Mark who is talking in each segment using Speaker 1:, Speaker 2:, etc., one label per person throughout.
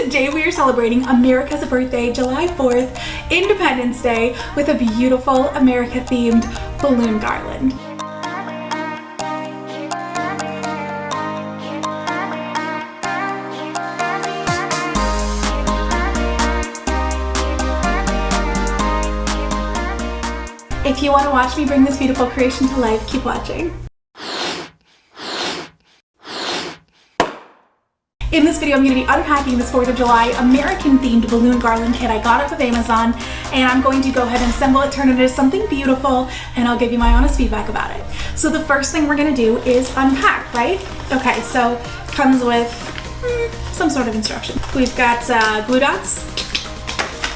Speaker 1: Today we are celebrating America's birthday, July 4th, Independence Day, with a beautiful America-themed balloon garland. If you want to watch me bring this beautiful creation to life, keep watching. In this video, I'm going to be unpacking this 4th of July American-themed balloon garland kit I got off of Amazon, and I'm going to go ahead and assemble it, turn it into something beautiful, and I'll give you my honest feedback about it. So the first thing we're going to do is unpack, right? Okay, so it comes with some sort of instruction. We've got glue dots.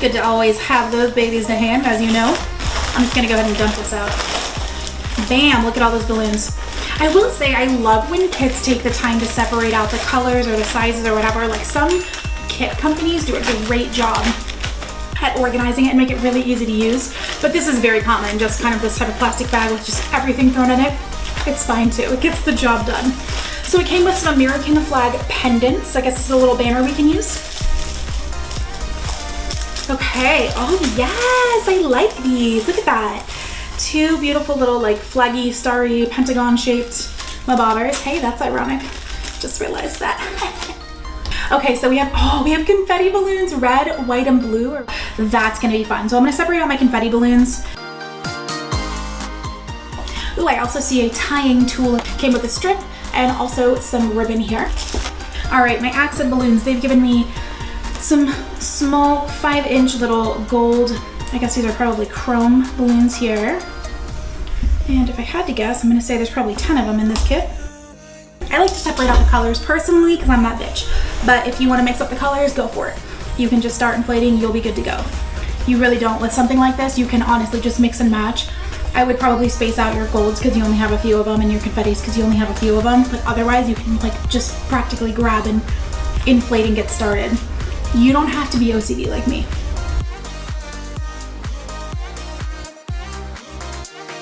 Speaker 1: Good to always have those babies to hand, as you know. I'm just going to go ahead and dump this out. Bam! Look at all those balloons. I will say I love when kits take the time to separate out the colors or the sizes or whatever. Like, some kit companies do a great job at organizing it and make it really easy to use. But this is very common, just kind of this type of plastic bag with just everything thrown in it. It's fine too, it gets the job done. So it came with some American flag pendants. I guess it's a little banner we can use. Okay, oh yes, I like these, look at that. Two beautiful little like flaggy, starry, pentagon shaped bobbers. Hey, that's ironic. Just realized that. Okay, so we have confetti balloons, red, white, and blue. That's gonna be fun. So I'm gonna separate out my confetti balloons. Ooh, I also see a tying tool. Came with a strip and also some ribbon here. All right, my accent balloons, they've given me some small 5-inch little gold, I guess these are probably chrome balloons here. And if I had to guess, I'm gonna say there's probably 10 of them in this kit. I like to separate out the colors personally because I'm that bitch. But if you wanna mix up the colors, go for it. You can just start inflating, you'll be good to go. You really don't. With something like this, you can honestly just mix and match. I would probably space out your golds because you only have a few of them and your confettis because you only have a few of them. But otherwise, you can like just practically grab and inflate and get started. You don't have to be OCD like me.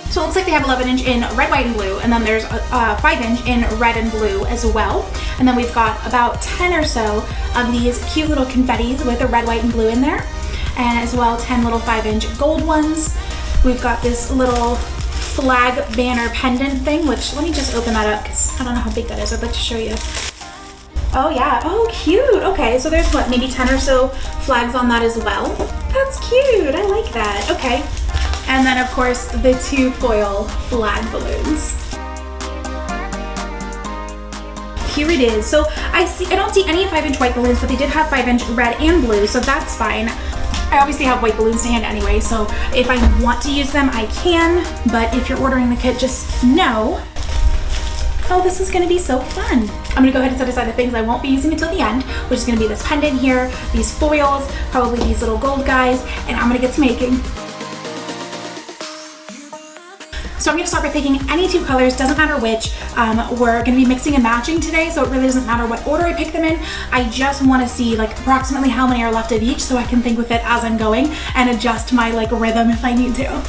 Speaker 1: So it looks like they have 11-inch in red, white, and blue, and then there's a 5-inch in red and blue as well. And then we've got about 10 or so of these cute little confettis with the red, white, and blue in there. And as well, 10 little 5-inch gold ones. We've got this little flag banner pendant thing, which, let me just open that up because I don't know how big that is. I'd like to show you. Oh yeah, oh cute. Okay, so there's what, maybe 10 or so flags on that as well. That's cute, I like that. Okay. And then of course the 2 foil flag balloons. Here it is. So I don't see any 5-inch white balloons, but they did have 5-inch red and blue, so that's fine. I obviously have white balloons to hand anyway, so if I want to use them, I can. But if you're ordering the kit, just know, oh, this is gonna be so fun. I'm gonna go ahead and set aside the things I won't be using until the end, which is gonna be this pendant here, these foils, probably these little gold guys, and I'm gonna get to making. So I'm gonna start by picking any 2 colors, doesn't matter which. We're gonna be mixing and matching today, so it really doesn't matter what order I pick them in. I just wanna see like approximately how many are left of each so I can think with it as I'm going and adjust my like rhythm if I need to.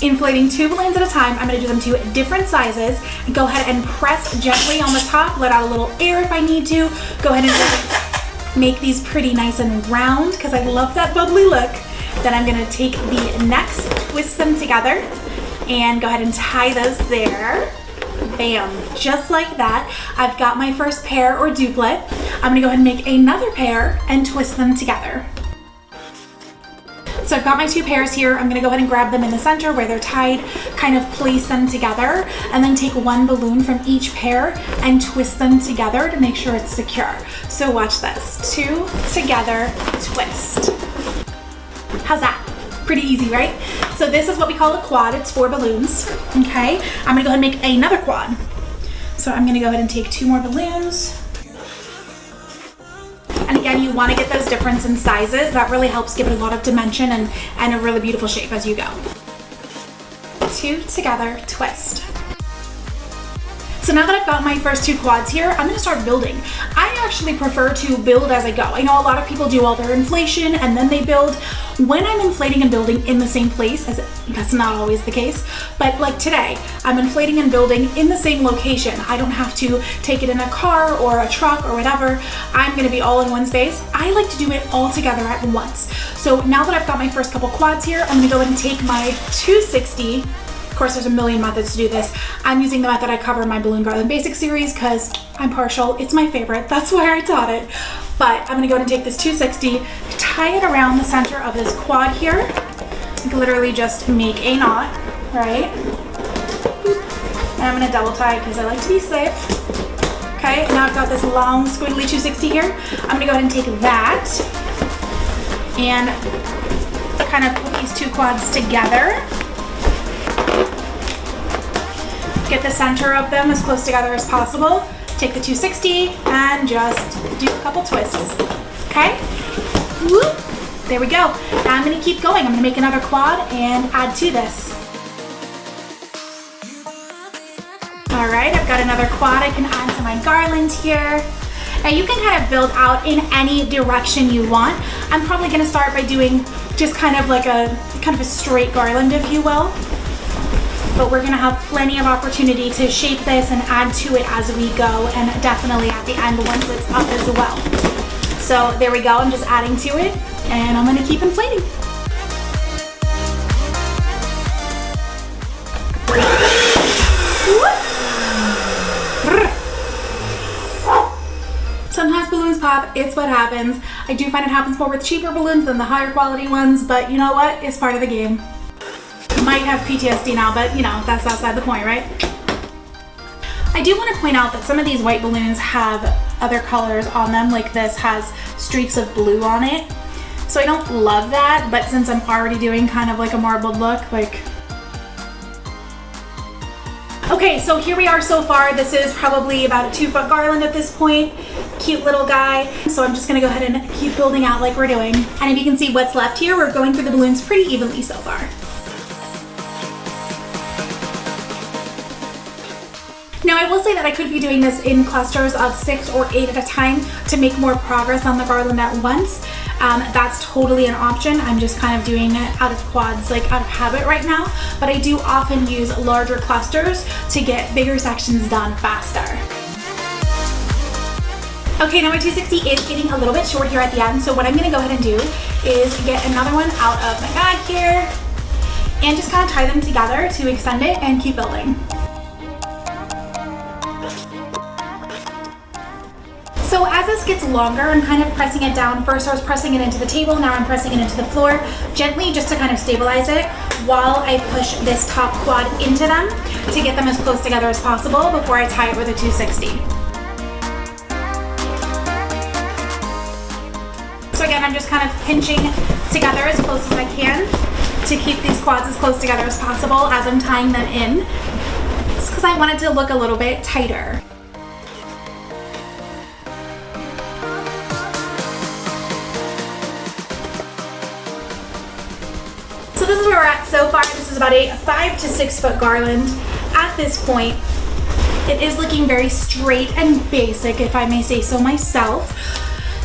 Speaker 1: Inflating 2 balloons at a time, I'm gonna do them to different sizes. Go ahead and press gently on the top, let out a little air if I need to. Go ahead and make these pretty nice and round because I love that bubbly look. Then I'm gonna take the necks, twist them together, and go ahead and tie those there. Bam, just like that. I've got my first pair or duplet. I'm gonna go ahead and make another pair and twist them together. So I've got my 2 pairs here. I'm gonna go ahead and grab them in the center where they're tied, kind of place them together, and then take 1 balloon from each pair and twist them together to make sure it's secure. So watch this, 2 together, twist. How's that? Pretty easy, right? So this is what we call a quad. It's 4 balloons, okay? I'm gonna go ahead and make another quad. So I'm gonna go ahead and take 2 more balloons. And again, you wanna get those difference in sizes. That really helps give it a lot of dimension and a really beautiful shape as you go. 2 together, twist. So now that I've got my first 2 quads here, I'm gonna start building. I actually prefer to build as I go. I know a lot of people do all their inflation and then they build. When I'm inflating and building in the same place as that's not always the case. But like today, I'm inflating and building in the same location. I don't have to take it in a car or a truck or whatever. I'm gonna be all in one space. I like to do it all together at once. So now that I've got my first couple quads here, I'm gonna go ahead and take my 260. Of course, there's a million methods to do this. I'm using the method I cover in my Balloon Garland Basics series because I'm partial. It's my favorite. That's why I taught it. But I'm gonna go ahead and take this 260, tie it around the center of this quad here. You can literally just make a knot, right? And I'm gonna double tie because I like to be safe. Okay, now I've got this long squiggly 260 here. I'm gonna go ahead and take that and kind of put these two quads together. Get the center of them as close together as possible. Take the 260 and just do a couple twists. Okay? Whoop. There we go. Now I'm gonna keep going. I'm gonna make another quad and add to this. All right, I've got another quad I can add to my garland here. Now you can kind of build out in any direction you want. I'm probably gonna start by doing just kind of like a straight garland, if you will. But we're gonna have plenty of opportunity to shape this and add to it as we go, and definitely at the end once it's up as well. So there we go, I'm just adding to it, and I'm gonna keep inflating. Sometimes balloons pop, it's what happens. I do find it happens more with cheaper balloons than the higher quality ones, but you know what? It's part of the game. Might have PTSD now, but you know, that's outside the point, right? I do want to point out that some of these white balloons have other colors on them, like this has streaks of blue on it. So I don't love that, but since I'm already doing kind of like a marbled look, like... Okay, so here we are so far. This is probably about a 2-foot garland at this point. Cute little guy. So I'm just gonna go ahead and keep building out like we're doing. And if you can see what's left here, we're going through the balloons pretty evenly so far. Now I will say that I could be doing this in clusters of 6 or 8 at a time to make more progress on the garland at once. That's totally an option. I'm just kind of doing it out of quads, like out of habit right now, but I do often use larger clusters to get bigger sections done faster. Okay, now my 260 is getting a little bit short here at the end, so what I'm gonna go ahead and do is get another one out of my bag here and just kind of tie them together to extend it and keep building. So as this gets longer, I'm kind of pressing it down. First I was pressing it into the table, now I'm pressing it into the floor, gently just to kind of stabilize it while I push this top quad into them to get them as close together as possible before I tie it with a 260. So again, I'm just kind of pinching together as close as I can to keep these quads as close together as possible as I'm tying them in. Just because I want it to look a little bit tighter. So this is where we're at so far. This is about a 5 to 6 foot garland. At this point, it is looking very straight and basic, if I may say so myself.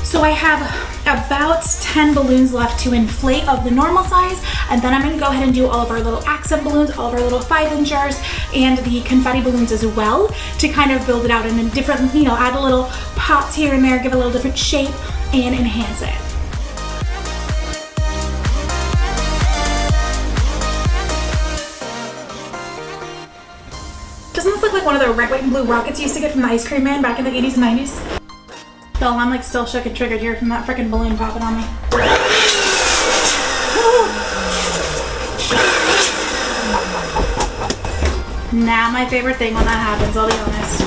Speaker 1: So I have about 10 balloons left to inflate of the normal size, and then I'm gonna go ahead and do all of our little accent balloons, all of our little 5-inchers, and the confetti balloons as well to kind of build it out in a different, you know, add a little pops here and there, give a little different shape and enhance it. Doesn't this look like one of the red, white, and blue rockets you used to get from the ice cream man back in the 80s and 90s? Bill, I'm like still shook and triggered here from that freaking balloon popping on me. Now my favorite thing when that happens, I'll be honest.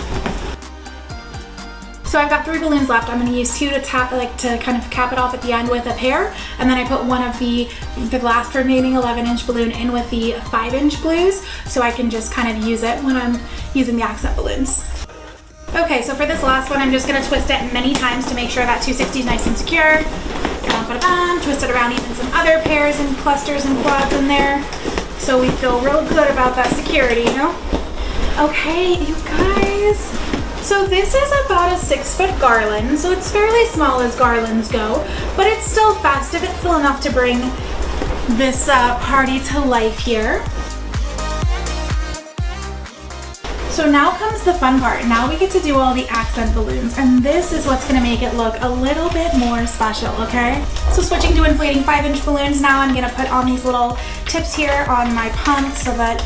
Speaker 1: So I've got 3 balloons left. I'm gonna use 2 to kind of cap it off at the end with a pair, and then I put one of the last remaining 11-inch balloon in with the 5-inch blues, so I can just kind of use it when I'm using the accent balloons. Okay, so for this last one, I'm just gonna twist it many times to make sure that 260 is nice and secure. Twist it around even some other pairs and clusters and quads in there, so we feel real good about that security, you know? Okay, you guys. So this is about a 6-foot garland, so it's fairly small as garlands go, but it's still festive. It's still enough to bring this party to life here. So now comes the fun part. Now we get to do all the accent balloons, and this is what's gonna make it look a little bit more special, okay? So switching to inflating 5-inch balloons now, I'm gonna put on these little tips here on my pump so that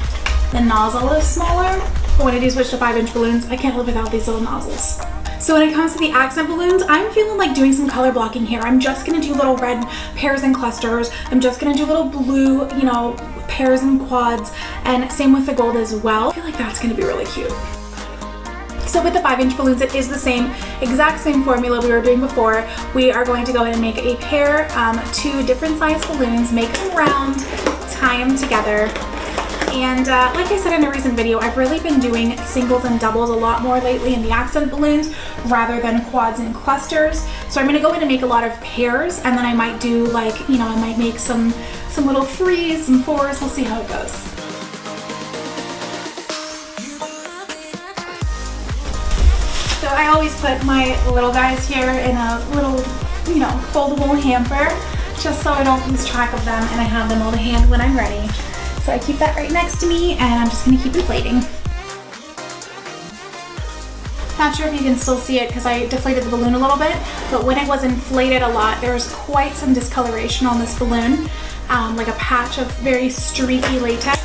Speaker 1: the nozzle is smaller. But when I do switch to 5-inch balloons, I can't live without these little nozzles. So when it comes to the accent balloons, I'm feeling like doing some color blocking here. I'm just gonna do little red pairs and clusters. I'm just gonna do little blue, you know, pairs and quads, and same with the gold as well. I feel like that's gonna be really cute. So with the 5-inch balloons, it is the exact same formula we were doing before. We are going to go ahead and make a pair, 2 different size balloons, make them round, tie them together. And like I said in a recent video, I've really been doing singles and doubles a lot more lately in the accent balloons rather than quads and clusters. So I'm gonna go ahead and make a lot of pairs, and then I might do like, you know, I might make some little 3s, some 4s, we'll see how it goes. So I always put my little guys here in a little, you know, foldable hamper, just so I don't lose track of them and I have them all to hand when I'm ready. So I keep that right next to me, and I'm just gonna keep inflating. Not sure if you can still see it because I deflated the balloon a little bit, but when it was inflated a lot, there was quite some discoloration on this balloon, like a patch of very streaky latex.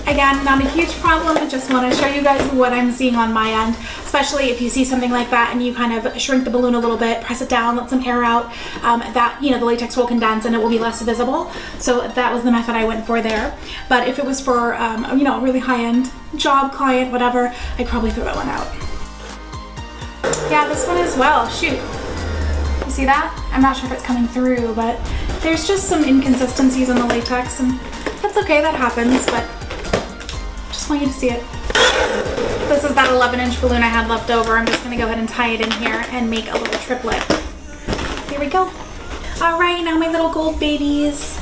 Speaker 1: Again, not a huge problem, I just want to show you guys what I'm seeing on my end, especially if you see something like that and you kind of shrink the balloon a little bit, press it down, let some air out, that, you know, the latex will condense and it will be less visible. So that was the method I went for there. But if it was for, you know, a really high-end job, client, whatever, I'd probably throw that one out. Yeah, this one as well, shoot. You see that? I'm not sure if it's coming through, but there's just some inconsistencies in the latex, and that's okay, that happens, but I want you to see it. This is that 11-inch balloon I had left over. I'm just gonna go ahead and tie it in here and make a little triplet. Here we go. All right, now my little gold babies.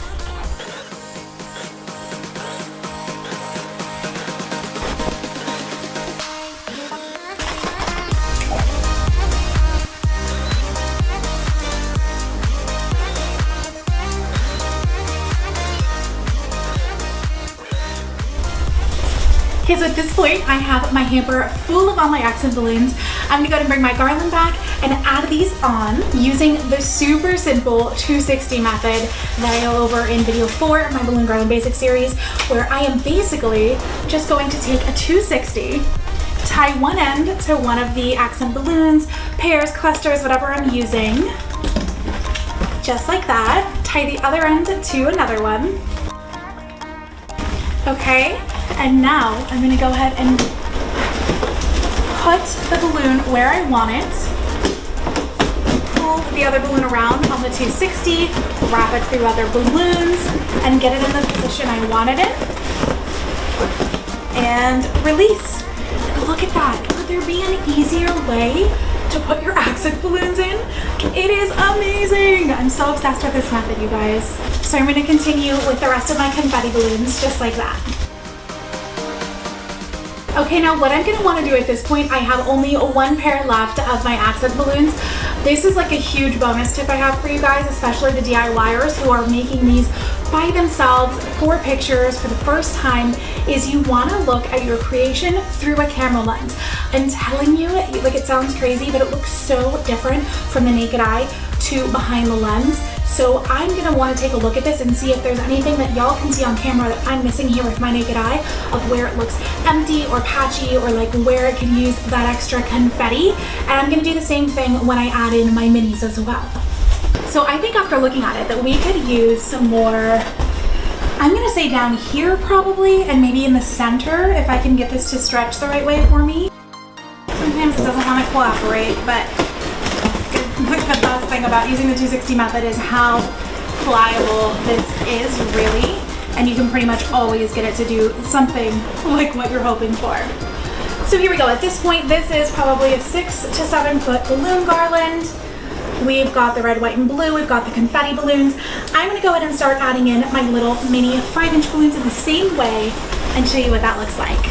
Speaker 1: Okay, so at this point, I have my hamper full of all my accent balloons. I'm gonna go ahead and bring my garland back and add these on using the super simple 260 method that I go over in video 4 of my Balloon Garland Basic series, where I am basically just going to take a 260, tie one end to one of the accent balloons, pairs, clusters, whatever I'm using, just like that. Tie the other end to another one. Okay. And now I'm gonna go ahead and put the balloon where I want it, pull the other balloon around on the 260, wrap it through other balloons, and get it in the position I wanted it, and release. Look at that. Could there be an easier way to put your accent balloons in? It is amazing. I'm so obsessed with this method, you guys. So I'm gonna continue with the rest of my confetti balloons just like that. Okay, now what I'm gonna wanna do at this point, I have only one pair left of my accent balloons. This is like a huge bonus tip I have for you guys, especially the DIYers who are making these by themselves for pictures for the first time, is you wanna look at your creation through a camera lens. I'm telling you, like it sounds crazy, but it looks so different from the naked eye to behind the lens. So I'm gonna wanna take a look at this and see if there's anything that y'all can see on camera that I'm missing here with my naked eye, of where it looks empty or patchy, or like where it can use that extra confetti. And I'm gonna do the same thing when I add in my minis as well. So I think after looking at it that we could use some more, I'm gonna say down here probably, and maybe in the center if I can get this to stretch the right way for me. Sometimes it doesn't wanna cooperate, but the best thing about using the 260 method is how pliable this is, really, and you can pretty much always get it to do something like what you're hoping for. So here we go. At this point, this is probably a 6 to 7 foot balloon garland. We've got the red, white, and blue. We've got the confetti balloons. I'm gonna go ahead and start adding in my little mini 5-inch balloons in the same way and show you what that looks like.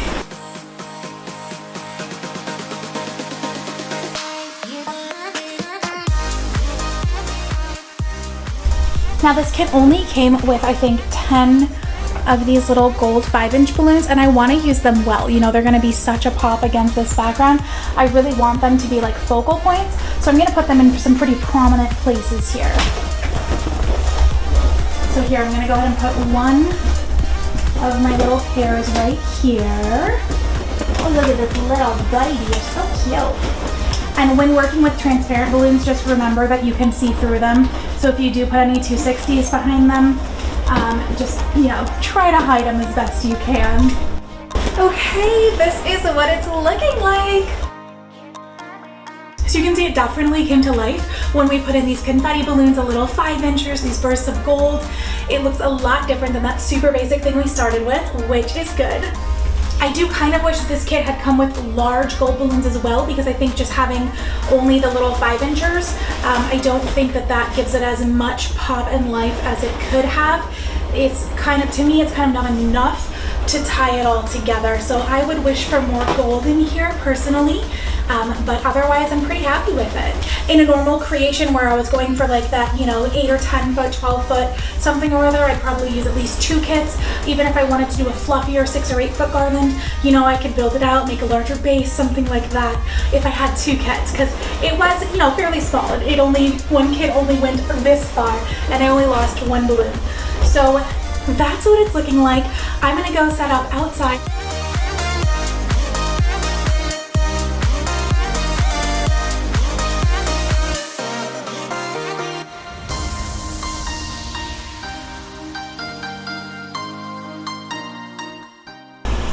Speaker 1: Now this kit only came with, I think, 10 of these little gold 5-inch balloons, and I want to use them well. You know, they're going to be such a pop against this background. I really want them to be like focal points, so I'm going to put them in some pretty prominent places here. So here, I'm going to go ahead and put one of my little pairs right here. Oh, look at this little buddy, you're so cute. And when working with transparent balloons, just remember that you can see through them. So if you do put any 260s behind them, just, you know, try to hide them as best you can. Okay, this is what it's looking like. So you can see it definitely came to life when we put in these confetti balloons, a little 5-inchers, these bursts of gold. It looks a lot different than that super basic thing we started with, which is good. I do kind of wish this kit had come with large gold balloons as well, because I think just having only the little 5-inchers, I don't think that that gives it as much pop and life as it could have. It's kind of, to me, it's kind of not enough to tie it all together. So I would wish for more gold in here personally, but otherwise I'm pretty happy with it. In a normal creation where I was going for like that, you know, 8 or 10 foot, 12 foot, something or other, I'd probably use at least 2 kits. Even if I wanted to do a fluffier 6 or 8 foot garland, you know, I could build it out, make a larger base, something like that, if I had 2 kits, because it was, you know, fairly small. It only, one kit only went this far, and I only lost 1 balloon. So that's what it's looking like. I'm gonna go set up outside.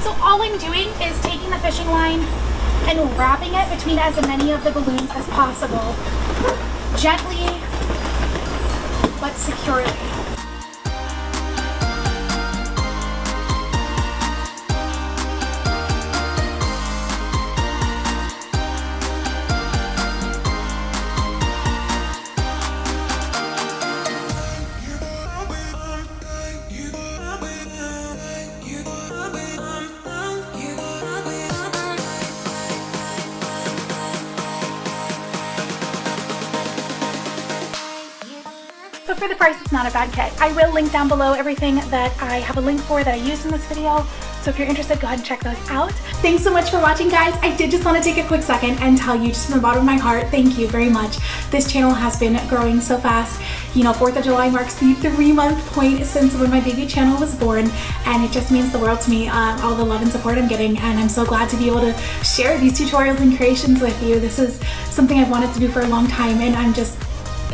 Speaker 1: So all I'm doing is taking the fishing line and wrapping it between as many of the balloons as possible. Gently, but securely. But for the price, it's not a bad kit. I will link down below everything that I have a link for that I used in this video. So if you're interested, go ahead and check those out. Thanks so much for watching, guys. I did just want to take a quick second and tell you just from the bottom of my heart, thank you very much. This channel has been growing so fast. You know, 4th of July marks the 3-month point since when my baby channel was born, and it just means the world to me, all the love and support I'm getting, and I'm so glad to be able to share these tutorials and creations with you. This is something I've wanted to do for a long time, and I'm just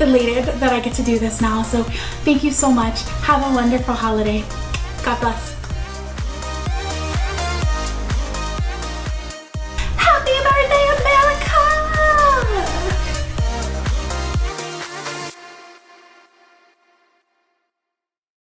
Speaker 1: elated that I get to do this now. So thank you so much. Have a wonderful holiday. God bless.